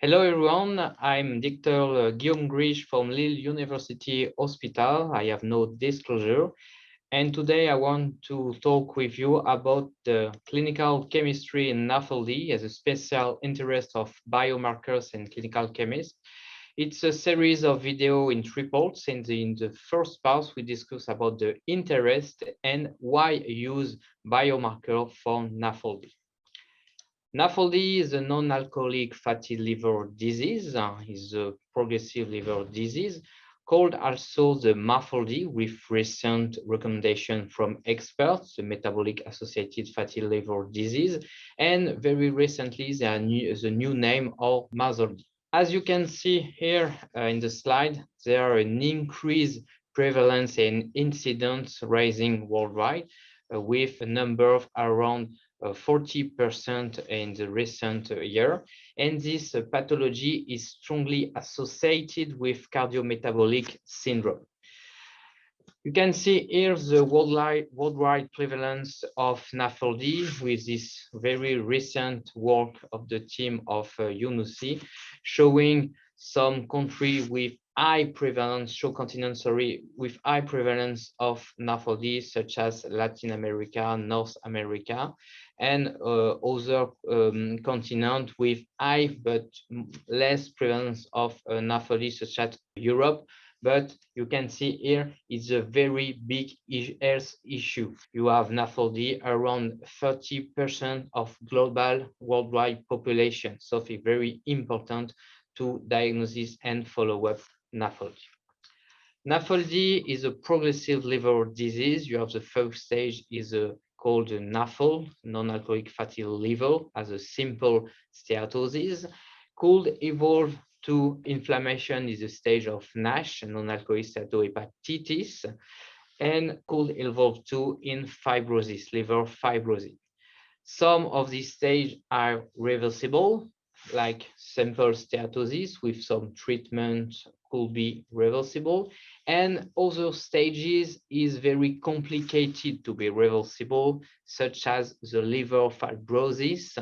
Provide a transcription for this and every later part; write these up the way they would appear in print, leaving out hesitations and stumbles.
Hello everyone, I'm Dr. Guillaume Grzych from Lille University Hospital. I have no disclosure. And today I want to talk with you about the clinical chemistry in NAFLD as a special interest of biomarkers and clinical chemists. It's a series of video in 3 parts. And in the first part, we discuss about the interest and why use biomarker for NAFLD. NAFLD is a non-alcoholic fatty liver disease, is a progressive liver disease, called also the MAFLD with recent recommendation from experts, the metabolic associated fatty liver disease, and very recently the new name of MASLD. As you can see here in the slide, there are an increased prevalence and incidence rising worldwide with a number of around 40% in the recent year. And this pathology is strongly associated with cardio-metabolic syndrome. You can see here the worldwide prevalence of NAFLD with this very recent work of the team of UNOCI, showing some country with high prevalence, with high prevalence of NAFLD, such as Latin America, North America, and other continents with high but less prevalence of NAFLD, such as Europe. But you can see here it's a very big health issue. You have NAFLD around 30% of global worldwide population, so it's very important to diagnose and follow up NAFLD. NAFLD is a progressive liver disease. You have the first stage is called NAFL, non-alcoholic fatty liver, as a simple steatosis, could evolve to inflammation is a stage of NASH, non-alcoholic steatohepatitis, and could evolve to in fibrosis, liver fibrosis. Some of these stages are reversible, like simple steatosis with some treatment could be reversible, and other stages is very complicated to be reversible, such as the liver fibrosis.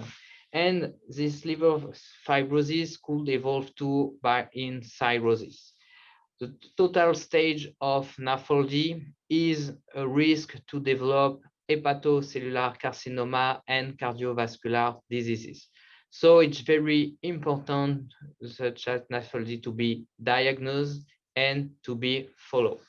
And this liver fibrosis could evolve to in cirrhosis. The total stage of NAFLD is a risk to develop hepatocellular carcinoma and cardiovascular diseases. So it's very important, such as NAFLD, to be diagnosed and to be followed.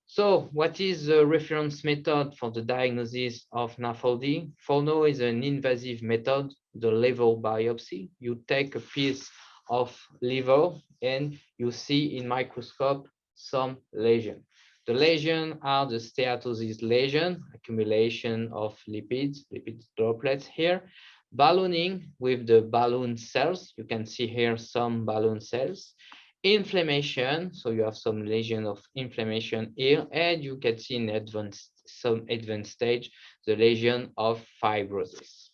So what is the reference method for the diagnosis of NAFLD? For now is an invasive method, the liver biopsy. You take a piece of liver and you see in microscope some lesion. The lesion are the steatosis lesion, accumulation of lipid droplets here, ballooning with the balloon cells. You can see here some balloon cells. Inflammation, so you have some lesion of inflammation here, and you can see in some advanced stage the lesion of fibrosis.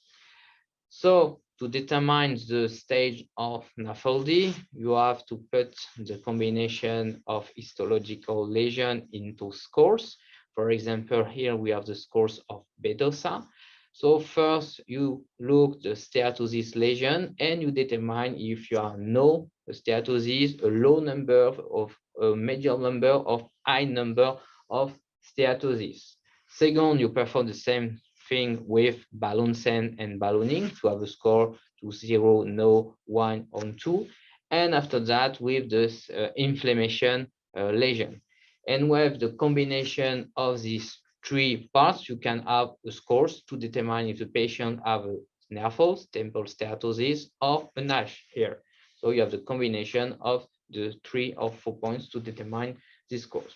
So to determine the stage of NAFLD, you have to put the combination of histological lesion into scores. For example, here we have the scores of BEDOSA. So first you look the steatosis lesion and you determine if you are no steatosis, a low number of a medium number of high number of steatosis. Second, you perform the same thing with balancing and ballooning to have a score to 0, no, 1, or 2. And after that, with this inflammation lesion. And with the combination of these 3 parts, you can have the scores to determine if the patient have a NAFLD, temple steatosis, or a NASH here. So you have the combination of the 3 or 4 points to determine this scores.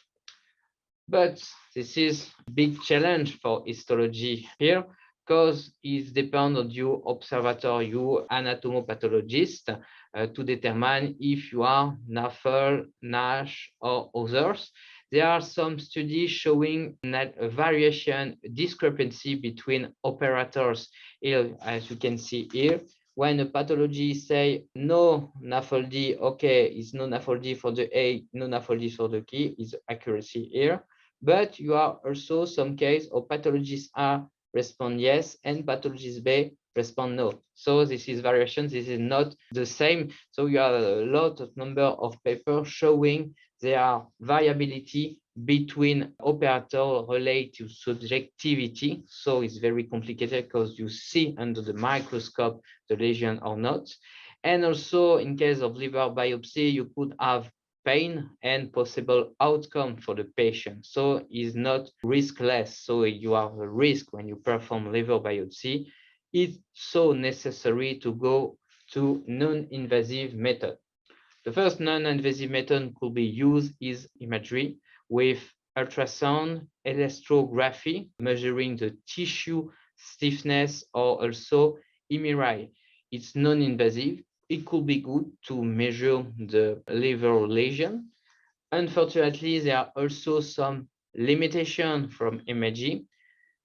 But this is a big challenge for histology here, because it depends on you observator, you anatomopathologist, to determine if you are NAFL, NASH, or others. There are some studies showing that a variation, discrepancy between operators here, as you can see here. When a pathology say no NAFLD, okay, it's no NAFLD for the A, no NAFLD for the K, is accuracy here. But you are also some case of pathologies A respond yes and pathologies B respond no. So this is variation. This is not the same. So you have a lot of number of papers showing there are variability between operator related to subjectivity. So it's very complicated because you see under the microscope the lesion or not. And also in case of liver biopsy, you could have pain and possible outcome for the patient. So it's not riskless. So you have a risk when you perform liver biopsy. It's so necessary to go to non-invasive method. The first non-invasive method could be used is imagery with ultrasound, elastography, measuring the tissue stiffness, or also MRI. It's non-invasive. It could be good to measure the liver lesion. Unfortunately, there are also some limitations from imaging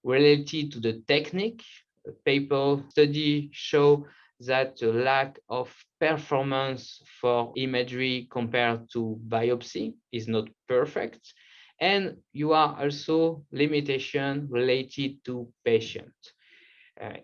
related to the technique. A paper study show that the lack of performance for imagery compared to biopsy is not perfect. And you are also limitation related to patient.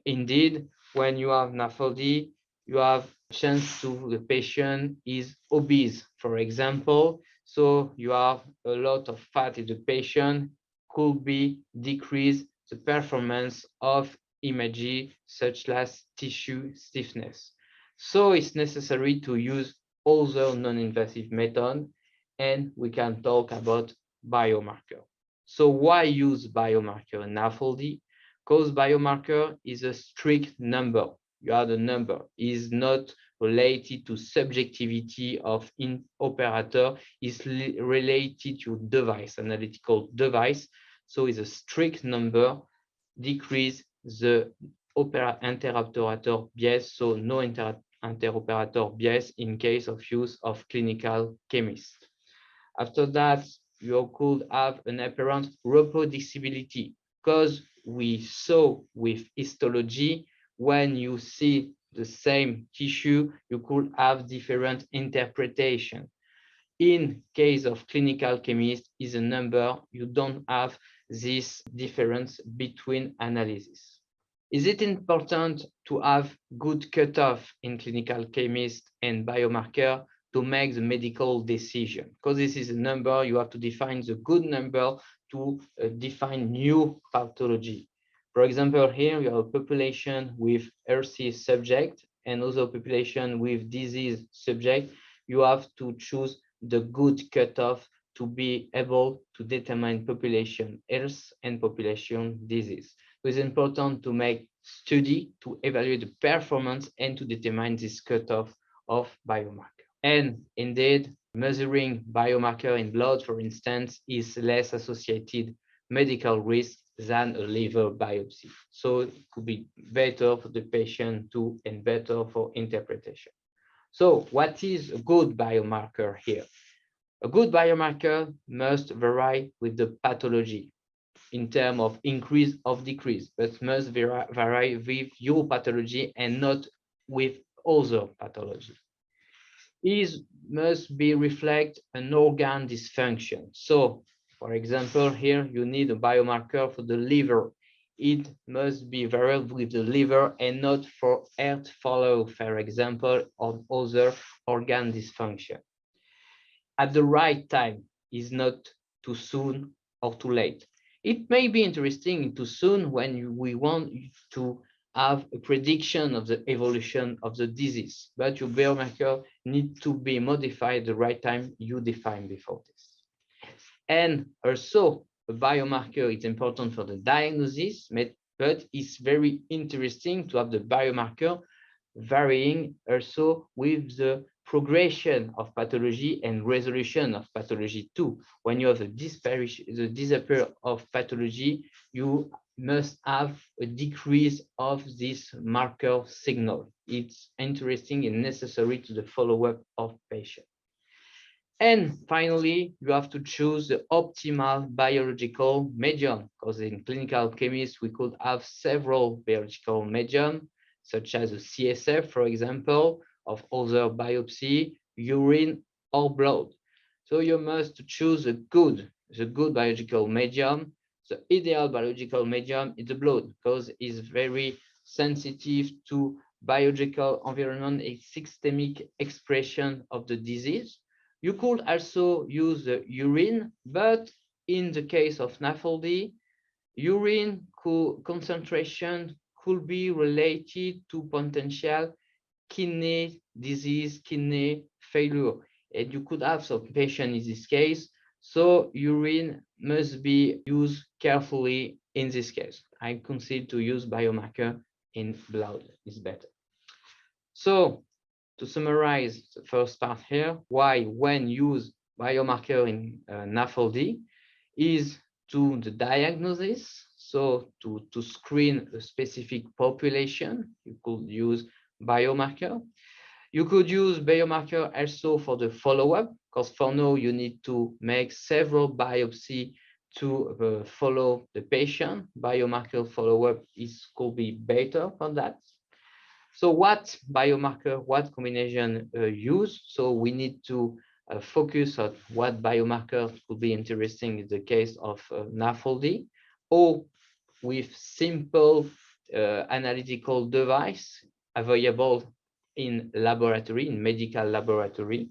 Indeed, when you have NAFLD, you have chance to the patient is obese, for example. So you have a lot of fat in the patient, could be decrease the performance of imaging such as tissue stiffness. So it's necessary to use other non-invasive method, and we can talk about biomarker. So why use biomarker in NAFLD? Because biomarker is a strict number. You have the number is not related to subjectivity of operator, is related to device, analytical device. So it's a strict number, decrease the interoperator bias, so no interoperator bias in case of use of clinical chemist. After that, you could have an apparent reproducibility, because we saw with histology, when you see the same tissue, you could have different interpretation. In case of clinical chemist, is a number, you don't have this difference between analysis. Is it important to have good cutoff in clinical chemist and biomarker to make the medical decision? Because this is a number, you have to define the good number to define new pathology. For example, here you have a population with healthy subject and also population with disease subject. You have to choose the good cutoff to be able to determine population health and population disease. So it's important to make study to evaluate the performance and to determine this cutoff of biomarker. And indeed, measuring biomarker in blood, for instance, is less associated medical risk than a liver biopsy. So it could be better for the patient too and better for interpretation. So what is a good biomarker here? A good biomarker must vary with the pathology in terms of increase or decrease, but must vary with your pathology and not with other pathology. It must be reflect an organ dysfunction. So, for example, here you need a biomarker for the liver. It must be varied with the liver and not for heart failure, for example, or other organ dysfunction. At the right time is not too soon or too late. It may be interesting too soon when we want to have a prediction of the evolution of the disease, but your biomarker need to be modified the right time you defined before this. And also, a biomarker is important for the diagnosis, but it's very interesting to have the biomarker varying also with the progression of pathology and resolution of pathology too. When you have the disappear of pathology, you must have a decrease of this marker signal. It's interesting and necessary to the follow-up of patient. And finally, you have to choose the optimal biological medium, because in clinical chemistry, we could have several biological medium, such as a CSF, for example, of other biopsy, urine, or blood. So you must choose the good biological medium. The ideal biological medium is the blood, because it's very sensitive to biological environment and systemic expression of the disease. You could also use the urine, but in the case of NAFLD, urine concentration could be related to potential kidney disease, kidney failure. And you could have some patient in this case, so urine must be used carefully in this case. I consider to use biomarker in blood is better. So to summarize the first part here, why when use biomarker in NAFLD is to the diagnosis, so to screen a specific population, you could use biomarker. You could use biomarker also for the follow-up, because for now you need to make several biopsy to follow the patient. Biomarker follow-up could be better for that. So what biomarker, what combination use? So we need to focus on what biomarkers could be interesting in the case of NAFLD, or with simple analytical device available in laboratory, in medical laboratory.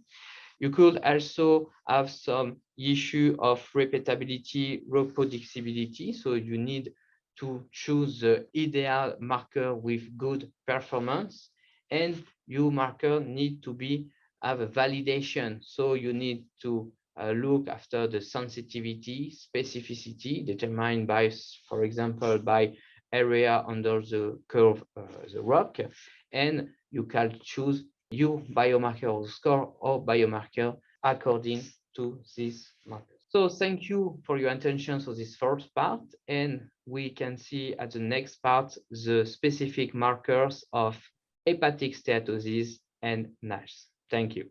You could also have some issue of repeatability, reproducibility. So you need to choose the ideal marker with good performance, and your marker need to have a validation. So you need to look after the sensitivity, specificity determined by, for example, by area under the curve, the rock, and you can choose your biomarker or score or biomarker according to this marker. So thank you for your attention for this first part, and we can see at the next part the specific markers of hepatic steatosis and NASH. Thank you.